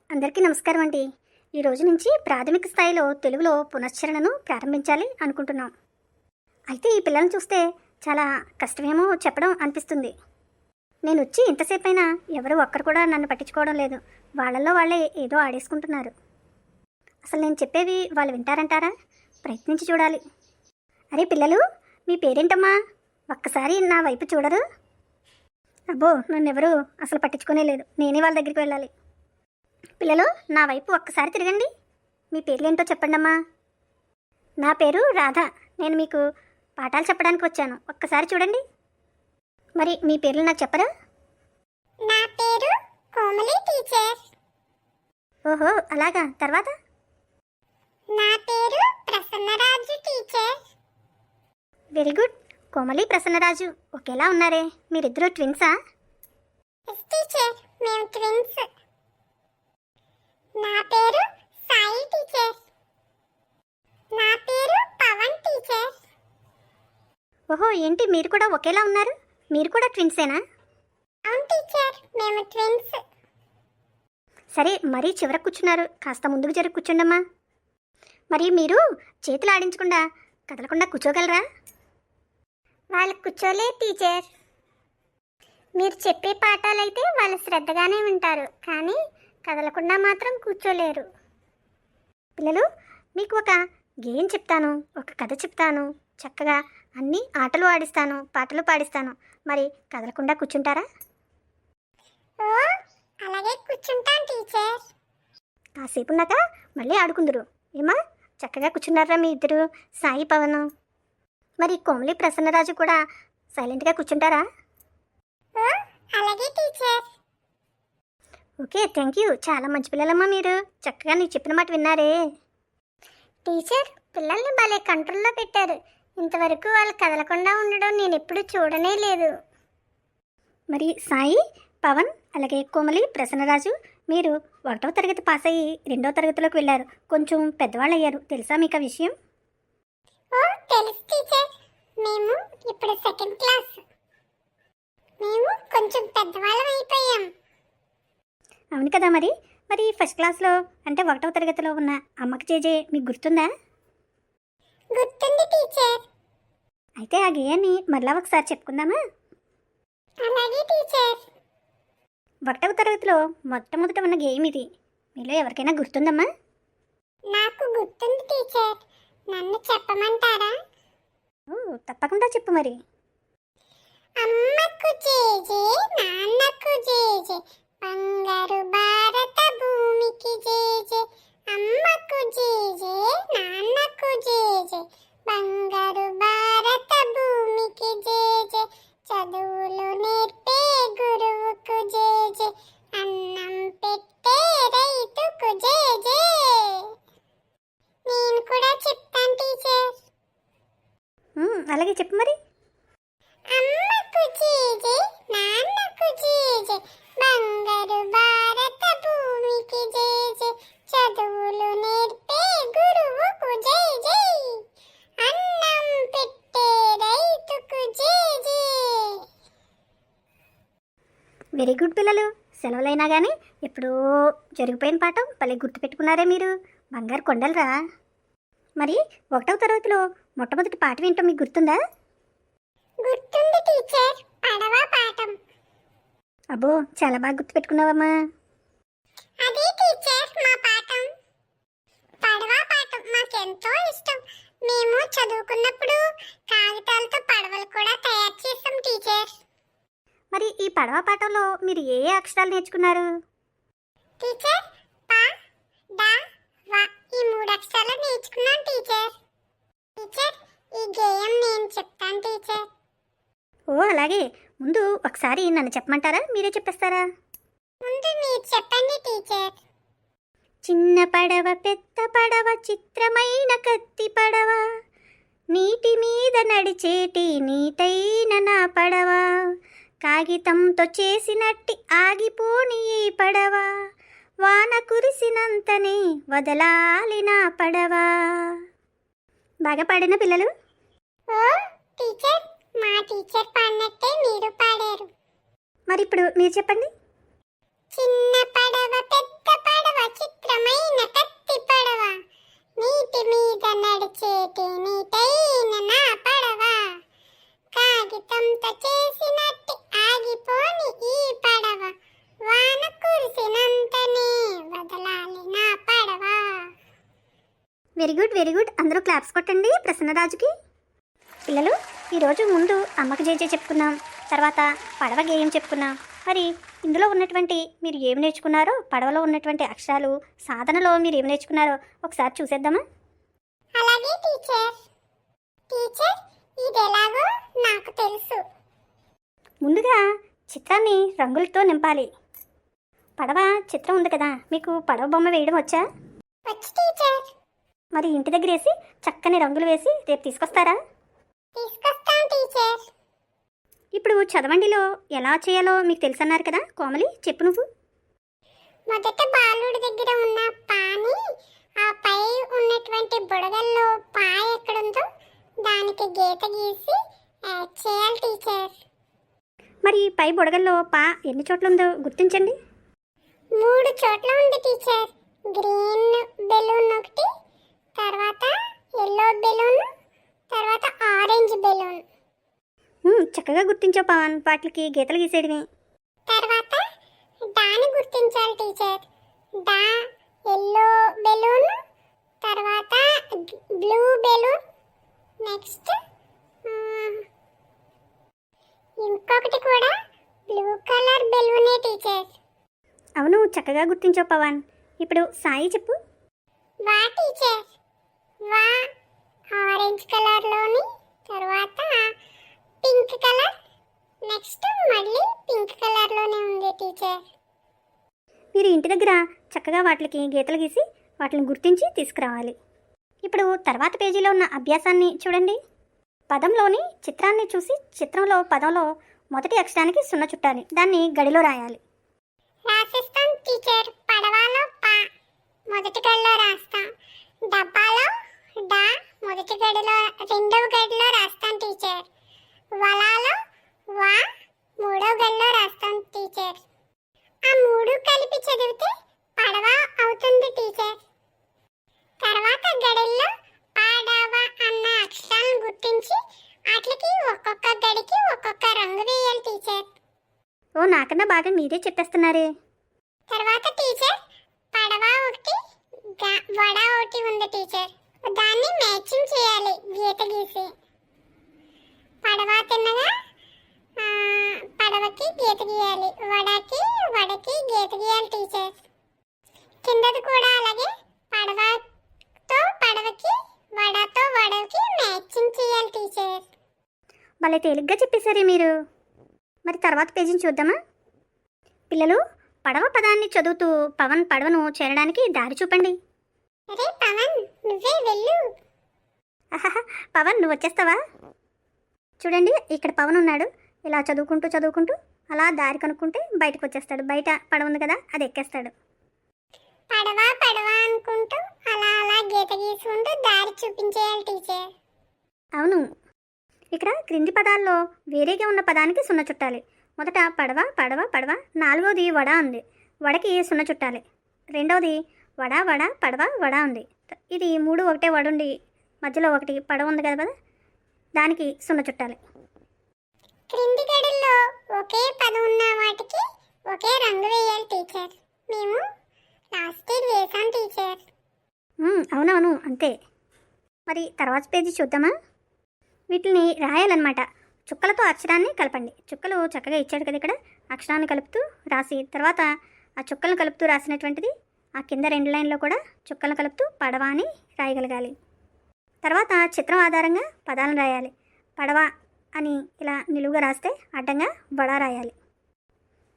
అందరికీ నమస్కారం అండి. ఈ రోజు నుంచి ప్రాథమిక స్థాయిలో తెలుగులో పునశ్చరణను ప్రారంభించాలి అనుకుంటున్నాం. అయితే ఈ పిల్లల్ని చూస్తే చాలా కష్టమేమో చెప్పడం అనిపిస్తుంది. నేను వచ్చి ఇంతసేపైనా ఎవరు ఒక్కరు కూడా నన్ను పట్టించుకోవడం లేదు. వాళ్ళల్లో వాళ్ళే ఏదో ఆడేసుకుంటున్నారు. అసలు నేను చెప్పేవి వాళ్ళు వింటారంటారా? ప్రయత్నించి చూడాలి. అరే పిల్లలు, మీ పేరేంటమ్మా? ఒక్కసారి నా వైపు చూడరు? అబ్బో, నన్నెవరూ అసలు పట్టించుకునే లేదు. నేనే వాళ్ళ దగ్గరికి వెళ్ళాలి. పిల్లలు, నా వైపు ఒక్కసారి తిరగండి. మీ పేర్లేంటో చెప్పండమ్మా. నా పేరు రాధ. నేను మీకు పాఠాలు చెప్పడానికి వచ్చాను. ఒక్కసారి చూడండి. మరి మీ పేర్లు నాకు చెప్పరా? నా పేరు కోమలి టీచర్. ఓహో, అలాగా. తర్వాత? నా పేరు Prasanna Raju teacher. Very good. Komali, Prasanna Raju ఒకేలా ఉన్నారే. మీరిద్దరూ ట్విన్సా? ఎస్ టీచర్, మేము ట్విన్స్. నా పేరు సాయి టీచర్. నా పేరు పవన్ టీచర్. ఓహో, ఏంటి మీరు కూడా ఒకేలా ఉన్నారు? మీరు కూడా ట్విన్సేనా? అవును టీచర్, మేము ట్విన్స్. సరే, మరీ చివర కూర్చున్నారు. కాస్త ముందుకు జరిగి కూర్చోండమ్మా. మరి మీరు చేతులు ఆడించకుండా కదలకుండా కూర్చోగలరా? వాళ్ళు కూర్చోలే టీచర్. మీరు చెప్పే పాఠాలైతే వాళ్ళు శ్రద్ధగానే వింటారు, కానీ కదలకుండా మాత్రం కూర్చోలేరు. పిల్లలు, మీకు ఒక గేమ్ చెప్తాను, ఒక కథ చెప్తాను, చక్కగా అన్ని ఆటలు ఆడిస్తాను, పాటలు పాడిస్తాను. మరి కదలకుండా కూర్చుంటారా? ఓ, అలాగే కూర్చుంటాను టీచర్. కాసేపు ఉన్నాక మళ్ళీ ఆడుకుందరు. ఏమా, చక్కగా కూర్చున్నారా మీ ఇద్దరు? సాయి, పవన్. మరి కోమలి, ప్రసన్నరాజు కూడా సైలెంట్గా కూర్చుంటారా? ఓ, అలాగే టీచర్. Okay, thank you. చాలా మంచి పిల్లలమ్మా మీరు. చక్కగా నీకు చెప్పిన మాట విన్నారే. టీచర్, పిల్లల్ని భలే కంట్రోల్లో పెట్టారు. ఇంతవరకు వాళ్ళు కదలకుండా ఉండడం నేను ఎప్పుడూ చూడనే లేదు. మరి సాయి, పవన్, అలాగే కోమలి, ప్రసన్నరాజు మీరు 1వ తరగతి పాస్ అయ్యి 2వ తరగతిలోకి వెళ్ళారు. కొంచెం పెద్దవాళ్ళు అయ్యారు. తెలుసా మీకు ఆ విషయం? ఓ, తెలుసు టీచర్. మేము ఇప్పుడు 2nd క్లాస్. మేము కొంచెం పెద్దవాళ్ళం అయిపోయాం. అవును కదా. మరి మరి ఫస్ట్ క్లాస్లో అంటే 1వ తరగతిలో ఉన్న అమ్మకి జేజే మీకు గుర్తుందా? గుర్తుంది టీచర్. అయితే ఆ గేయాన్ని మరలా ఒకసారి చెప్పుకుందామా? అలాగే టీచర్. 1వ తరగతిలో మొట్టమొదట ఉన్న గేమ్ ఇది. మీలో ఎవరికైనా గుర్తుందమ్మా? నాకు గుర్తుంది టీచర్. నన్ను చెప్పమంటారా? ఓ, తప్పకుండా చెప్పు మరి. అమ్మకు జేజే, నాన్నకు జేజే, బంగారు భారత భూమికి జేజే. అమ్మకు జేజే, నాన్నకు జేజే, బంగారు భారత భూమికి జేజే. చదువులు నేర్పే గురువుకు జేజే, అన్నం పెట్టే రైతుకు జేజే. నేను కూడా చెప్తాను టీచర్. అలాగే చెప్పు మరి. అమ్మకు జేజే, నాన్నకు జేజే, బంగారు భారత భూమికి జేజే. చదువులు నేర్పే గురువుకు జేజే, అన్నం పెట్టే రైతుకు జేజే. వెరీ గుడ్ పిల్లలు. సెలవులైనా కానీ ఎప్పుడో జరిగిపోయిన పాఠం భలే గుర్తుపెట్టుకున్నారే మీరు. బంగారు కొండలరా. మరి 1వ తరగతిలో మొట్టమొదటి పాఠం ఏంటో మీకు గుర్తుందా? గుర్తుంది టీచర్, పడవ పాఠం. అబ్బో, చాలా బాగా గుర్తుపెట్టుకున్నావమ్మా. అదే టీచర్ మా పాఠం. పడవ పాఠం మాకెంతో ఇష్టం. మేము చదువుకున్నప్పుడు కాగితాలతో పడవలు కూడా తయారు చేసాం టీచర్. మరి ఈ పడవ పాఠంలో మీరు ఏ ఏ అక్షరాలు నేర్చుకున్నారు? టీచర్, ప, డ, వ ఈ 3 అక్షరాలు నేర్చుకున్నాను టీచర్. టీచర్, ఈ గేయం నేను చెప్తాను టీచర్. ఓ, అలాగే. ముందు ఒకసారి నన్ను చెప్పమంటారా? మీరే చెప్పేస్తారా? ముందు మీరు చెప్పండి టీచర్. చిన్న పడవ, పెద్ద పడవ, చిత్రమైన కత్తి పడవ, నీటి మీద నడిచేటి నీటైన నా పడవ, కాగితంతో చేసినట్టి ఆగిపోని ఈ పడవ, వాన కురిసినంతనే వదలాలి నా పడవ. బాగా పాడిన పిల్లలు. ఓ టీచర్, మా టీచర్ పాడినట్టే మీరు పాడారు. మరి ఇప్పుడు మీరు చెప్పండి. చిన్న పడవ పెద్ద పడవ వెరీ గుడ్ అందరూ క్లాప్స్ కొట్టండి ప్రసన్నరాజుకి. పిల్లలు, ఈరోజు ముందు అమ్మకు జేజే చెప్పుకున్నాం, తర్వాత పడవ గేయం చెప్పుకున్నాం. మరి ఇందులో ఉన్నటువంటి మీరు ఏమి నేర్చుకున్నారో, పడవలో ఉన్నటువంటి అక్షరాలు, సాధనలో మీరు ఏమి నేర్చుకున్నారో ఒకసారి చూసేద్దామా? అలాగే టీచర్. టీచర్, ఇది ఎలాగో నాకు తెలుసు. ముందుగా చిత్రాన్ని రంగులతో నింపాలి. పడవ చిత్రం ఉంది కదా, మీకు పడవ బొమ్మ వేయడం వచ్చా? వచ్చి టీచర్. మరి ఇంటి దగ్గర వేసి చక్కని రంగులు వేసి రేపు తీసుకొస్తారా? తీసుకొస్తాను టీచర్. ఇప్పుడు చదవండిలో ఎలా చేయాలో మీకు తెలుసన్నారు కదా, కోమలి చెప్పు నువ్వు. మొదట బాలుడి దగ్గర ఉన్న పాని ఆ పై ఉన్నటువంటి బుడగల్లో పా ఎక్కడుందో దానికి గీత గీసి యాడ్ చేయాలి టీచర్. మరి పై బుడగల్లో పా ఎన్ని చోట్ల ఉందో గుర్తించండి. 3 చోట్ల ఉంది టీచర్. గ్రీన్ బెలూన్ ఒకటి, తర్వాత ఎల్లో బెలూన్, తర్వాత ఆరెంజ్ బెలూన్. చక్కగా గుర్తించావు పవన్, వాటికి గీతలు గీసేయడమే. తర్వాత డాని గుర్తించాలి టీచర్. డా ఎల్లో బెలూన్, తర్వాత బ్లూ బెలూన్, నెక్స్ట్ ఇంకొకటి కూడా బ్లూ కలర్ బెలూనే టీచర్. అవును, చక్కగా గుర్తించావు పవన్. ఇప్పుడు సాయి చెప్పు. వా టీచర్. వా ఆరెంజ్ కలర్లోని, తర్వాత పింక్ కలర్, నెక్స్ట్ మళ్ళీ పింక్ కలర్లోనే ఉంది టీచర్. మీరు ఇంటి దగ్గర చక్కగా వాటికి గీతలు గీసి వాటిని గుర్తించి తీసుకురావాలి. ఇప్పుడు తర్వాత పేజీలో ఉన్న అభ్యాసాన్ని చూడండి. పదంలోని చిత్రాన్ని చూసి చిత్రంలో పదంలో మొదటి అక్షరానికి 0 చుట్టాలి. దాన్ని గడిలో రాయాలి. రాసిస్తాం టీచర్. పడవలో పా మొదటి గడిలో రాస్తాం. డబ్బాలో డా మొదటి గడిలో, రెండవ గడిలో రాస్తాం టీచర్. వలాలో వా మూడవ గడిలో రాస్తాం టీచర్. ఆ 3 కలిపి చదివితే పడవ అవుతుంది టీచర్. తర్వాత గడిల్లో పాడవ అన్న అక్షరాలను గుర్తించి వాటికి ఒక్కొక్క గడికి ఒక్కొక్క రంగు వేయాలి టీచర్. ఓ, నాకన్నా బాగా మీరే చెప్పేస్తున్నారే. తర్వాత టీచర్ పడవ ఒకటి, వడ ఒకటి ఉంది టీచర్. దాన్ని మ్యాచింగ్ చేయాలి గీత గీసి. పడవ తిన్నగా పడవకి గీత గీయాలి, వడకి గీత గీయాలి టీచర్. కిందది కూడా అలాగే పడవతో పడవకి, వడతో వడకి మ్యాచింగ్ చేయాలి టీచర్. భలే తేలిగ్గా చెప్పేశారే మీరు. మరి తర్వాత పేజీని చూద్దామా? పిల్లలు, పడవ పదాన్ని చదువుతూ పవన్ పడవను చేరడానికి దారి చూపండి. అరే పవన్, నువ్వే వెళ్ళు. పవన్, నువ్వు వచ్చేస్తావా? చూడండి, ఇక్కడ పవన్ ఉన్నాడు. ఇలా చదువుకుంటూ అలా దారి కనుక్కుంటే బయటకు వచ్చేస్తాడు. బయట పడవ ఉంది కదా, అది ఎక్కేస్తాడు. పడవ అనుకుంటూ అలా గీత గీసుకుంటూ దారి చూపించేయాలి టీచర్. అవును, ఇక్కడ క్రింది పదాల్లో వేరేగా ఉన్న పదానికి 0 చుట్టాలి. మొదట పడవ పడవ పడవ, 4వది వడ ఉంది, వడకి 0 చుట్టాలి. రెండవది వడ వడ పడవ వడ ఉంది. ఇది 3 ఒకటే వడ ఉండి మధ్యలో ఒకటి పడవ ఉంది కదా, దానికి 0 చుట్టాలి. క్రింది గడుల్లో ఒకే పదం ఉన్న వాటికి ఒకే రంగు వేయాలి టీచర్. మేము లాస్ట్ ఇయర్ వేసాం టీచర్. అవునవును, అంతే. మరి తర్వాత పేజీ చూద్దామా? వీటిని రాయాలన్నమాట. చుక్కలతో అక్షరాన్ని కలపండి. చుక్కలు చక్కగా ఇచ్చాడు కదా ఇక్కడ. అక్షరాన్ని కలుపుతూ రాసి, తర్వాత ఆ చుక్కలను కలుపుతూ రాసినటువంటిది ఆ కింద 2 లైన్లో కూడా చుక్కలను కలుపుతూ పడవ అని రాయగలగాలి. తర్వాత చిత్రం ఆధారంగా పదాలను రాయాలి. పడవ అని ఇలా నిలువుగా రాస్తే అడ్డంగా వడ రాయాలి.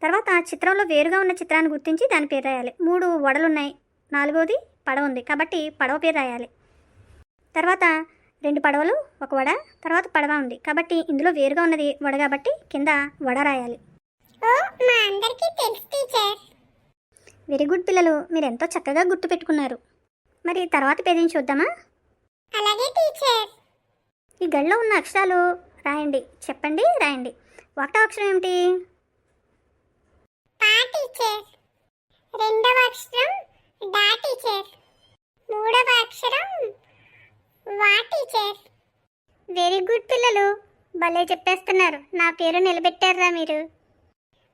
తర్వాత చిత్రంలో వేరుగా ఉన్న చిత్రాన్ని గుర్తించి దాని పేరు రాయాలి. 3 వడలు ఉన్నాయి, 4వది పడవ ఉంది కాబట్టి పడవ పేరు రాయాలి. తర్వాత 2 పడవలు, 1 వడ, తర్వాత పడవ ఉంది కాబట్టి ఇందులో వేరుగా ఉన్నది వడ కాబట్టి కింద వడ రాయాలి. ఓ, మా అందరికీ తెలుసు టీచర్. వెరీ గుడ్ పిల్లలు, మీరు ఎంతో చక్కగా గుర్తుపెట్టుకున్నారు. మరి తర్వాత పేజీని చూద్దామా? అలాగే టీచర్. ఈ గడిలో ఉన్న అక్షరాలు రాయండి. చెప్పండి, రాయండి. ఒకటో అక్షరం ఏమిటి? పా టీచర్. రెండవ అక్షరం డా టీచర్. మూడవ అక్షరం వా టీచర్. వెరీ గుడ్ పిల్లలు, భలే చెప్పేస్తున్నారు. నా పేరు నిలబెట్టారా మీరు.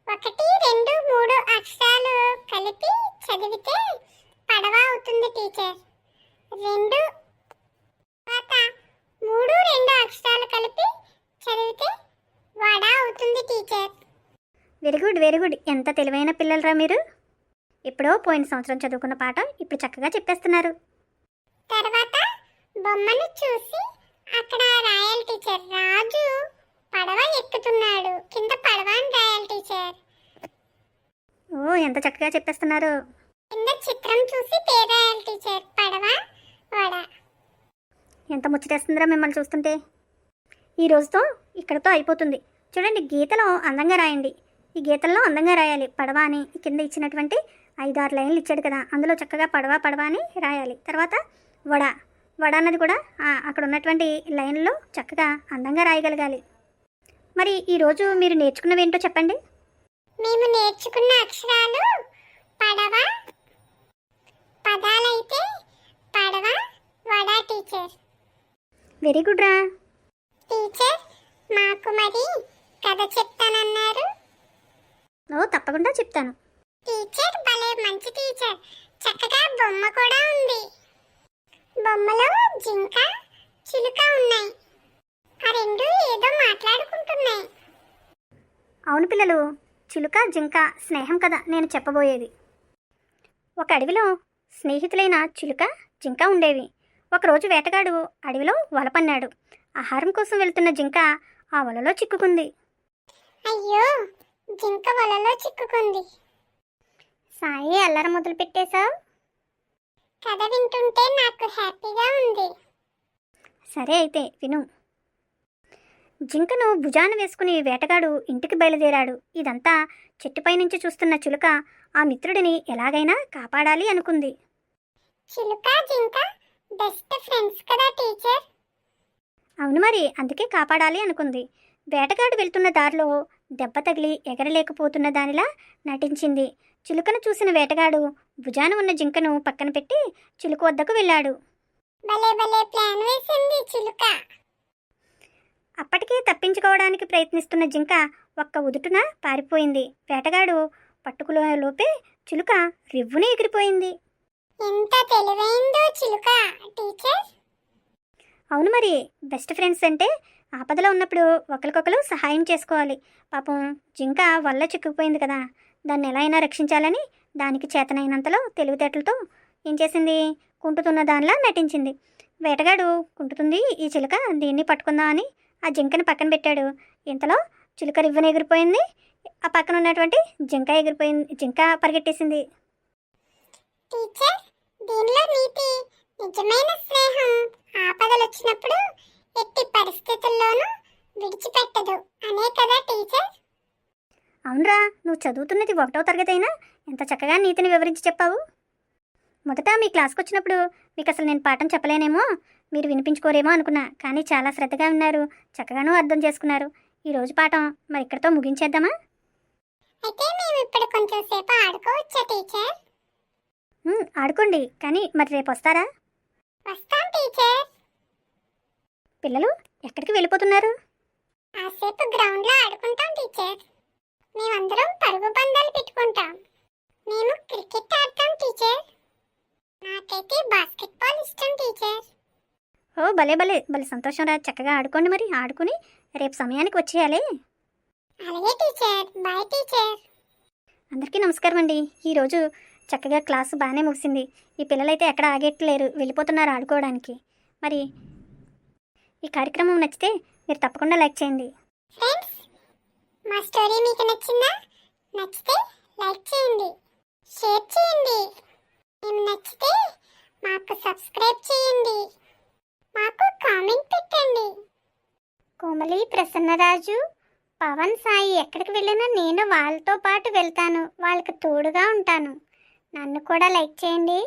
1, 2, 3 అక్షరాలు కలిపి చదివితే పడవ అవుతుంది టీచర్. 2 మూడు రెండు అక్షరాలు కలిపి చదివితే వడ అవుతుంది teacher. Very good very good. ఎంత తెలివైన పిల్లలరా మీరు. ఎప్పుడో పోయిన సంవత్సరం చదువుకున్న పాఠం ఇప్పుడు చక్కగా చెప్పేస్తున్నారు. తర్వాత బొమ్మను చూసి అక్కడ రాయాలి టీచర్. రాజు పడవ ఎక్కుతున్నాడు, కింద పడవ అని రాయాలి టీచర్. ఓ ఎంత చక్కగా చెప్పేస్తున్నారు. కింద చిత్రం చూసి పేరు రాయాలి టీచర్. పడవ వడ. ఎంత ముచ్చటేస్తుందిరా మిమ్మల్ని చూస్తుంటే. ఈ రోజుతో ఇక్కడతో అయిపోతుంది. చూడండి, గీతలో అందంగా రాయండి. ఈ గీతల్లో అందంగా రాయాలి. పడవ అని కింద ఇచ్చినటువంటి 5-6 లైన్లు ఇచ్చాడు కదా, అందులో చక్కగా పడవ పడవ అని రాయాలి. తర్వాత వడ వడ అన్నది కూడా అక్కడ ఉన్నటువంటి లైన్లో చక్కగా అందంగా రాయగలగాలి. మరి ఈరోజు మీరు నేర్చుకున్నవి ఏంటో చెప్పండి. మేము నేర్చుకున్న అక్షరాలు పడవ, పదాలైతే పడవ వడ టీచర్. వెరీ గుడ్ రా. టీచర్ మాకు మరి కథ చెప్తానన్నారు. ఓ తప్పకుండా చెప్తాను. టీచర్ భలే మంచి టీచర్. చక్కగా బొమ్మ కూడా ఉంది. బొమ్మలో జింక చిలుక ఉన్నాయి. ఆ రెండు ఏదో మాట్లాడుకుంటున్నాయి. అవును పిల్లలు, చిలుక జింక స్నేహం కదా నేను చెప్పబోయేది. ఒక అడవిలో స్నేహితులైన చిలుక జింక ఉండేవి. ఒకరోజు వేటగాడు అడవిలో వల పన్నాడు. ఆహారం కోసం వెళ్తున్న జింక ఆ వలలో చిక్కుకుంది. అయ్యో, జింక వలలో చిక్కుకుంది. సాయి అల్లరి మొదలు పెట్టేశావు. కథ వింటుంటే నాకు హ్యాపీగా ఉంది. సరే అయితే విను. జింకను భుజాన వేసుకుని వేటగాడు ఇంటికి బయలుదేరాడు. ఇదంతా చెట్టుపై నుంచి చూస్తున్న చిలుక ఆ మిత్రుడిని ఎలాగైనా కాపాడాలి అనుకుంది. చిలుక జింక బెస్ట్ ఫ్రెండ్స్ కదా టీచర్. అవును మరి, అందుకే కాపాడాలి అనుకుంది. వేటగాడు వెళ్తున్న దారిలో దెబ్బ తగిలి ఎగరలేకపోతున్న దానిలా నటించింది. చిలుకను చూసిన వేటగాడు భుజాన ఉన్న జింకను పక్కన పెట్టి చిలుక వద్దకు వెళ్ళాడు. భలే భలే ప్లాన్ వేసింది చిలుక. అప్పటికే తప్పించుకోవడానికి ప్రయత్నిస్తున్న జింక ఒక్క ఉదుటున పారిపోయింది. వేటగాడు పట్టుకులోపే చిలుక రివ్వున ఎగిరిపోయింది. ఎంత తెలివైందో చిలుక టీచర్. అవును మరి, బెస్ట్ ఫ్రెండ్స్ అంటే ఆపదలో ఉన్నప్పుడు ఒకరికొకరు సహాయం చేసుకోవాలి. పాపం జింక వల్ల చిక్కుకుపోయింది కదా, దాన్ని ఎలా అయినా రక్షించాలని దానికి చేతనైనంతలో తెలివితేటలతో ఏం చేసింది, కుంటుతున్న దానిలా నటించింది. వేటగాడు కుంటుతుంది ఈ చిలుక, దీన్ని పట్టుకుందాం అని ఆ జింకని పక్కన పెట్టాడు. ఇంతలో చిలుక రివ్వున ఎగిరిపోయింది. ఆ పక్కన ఉన్నటువంటి జింక పరిగెట్టేసింది. టీచర్ దీనిలో నీతి నిజమైన స్నేహం ఆపదలు వచ్చినప్పుడు ఎట్టి పరిస్థితుల్లోనూ విడిచిపెట్టదు అనే కదా టీచర్. అవునరా, నువ్వు చదువుతున్నది 1వ తరగతి అయినా ఎంత చక్కగా నీతిని వివరించి చెప్పావు. మొదట మీ క్లాస్కి వచ్చినప్పుడు మీకు అసలు నేను పాఠం చెప్పలేనేమో, మీరు వినిపించుకోరేమో అనుకున్నా. కానీ చాలా శ్రద్ధగా ఉన్నారు, చక్కగానూ అర్థం చేసుకున్నారు. ఈరోజు పాఠం మరి ఇక్కడితో ముగించేద్దామా? అయితే మేము ఇప్పుడు కొంచెం సేపు ఆడుకోవచ్చా టీచర్? ఆడుకోండి, కానీ మరి రేపు వస్తారా? వస్తాం టీచర్. పిల్లలు ఎక్కడికి వెళ్ళిపోతున్నారు? కాసేపు గ్రౌండ్లో ఆడుకుంటాం టీచర్. మేమందరం పరుగు పందాలు పెట్టుకుంటాం. మేము క్రికెట్ ఆడతాం టీచర్. నాకైతే బాస్కెట్బాల్ ఇష్టం టీచర్. ఓ భలే భలే భలే సంతోషం రా. చక్కగా ఆడుకోండి, మరి ఆడుకుని రేపు సమయానికి వచ్చేయాలి. అలాగే టీచర్. Bye teacher. అందరికీ నమస్కారం అండి. ఈరోజు చక్కగా క్లాసు బాగానే ముగిసింది. ఈ పిల్లలైతే ఎక్కడ ఆగేట్లేరు, వెళ్ళిపోతున్నారు ఆడుకోవడానికి. మరి ఈ కార్యక్రమం నచ్చితే మీరు తప్పకుండా లైక్ చేయండి. ఫ్రెండ్స్, మా స్టోరీ మీకు నచ్చిందా? నచ్చితే లైక్ చేయండి, షేర్ చేయండి. మేము నచ్చితే మాకు సబ్స్క్రైబ్ చేయండి, మాకు కామెంట్ పెట్టండి. కోమలి, ప్రసన్నరాజు, పవన్, సాయి ఎక్కడికి వెళ్ళినా నేను వాళ్ళతో పాటు వెళ్తాను, వాళ్ళకి తోడుగా ఉంటాను. నన్ను కూడా లైక్ చేయండి.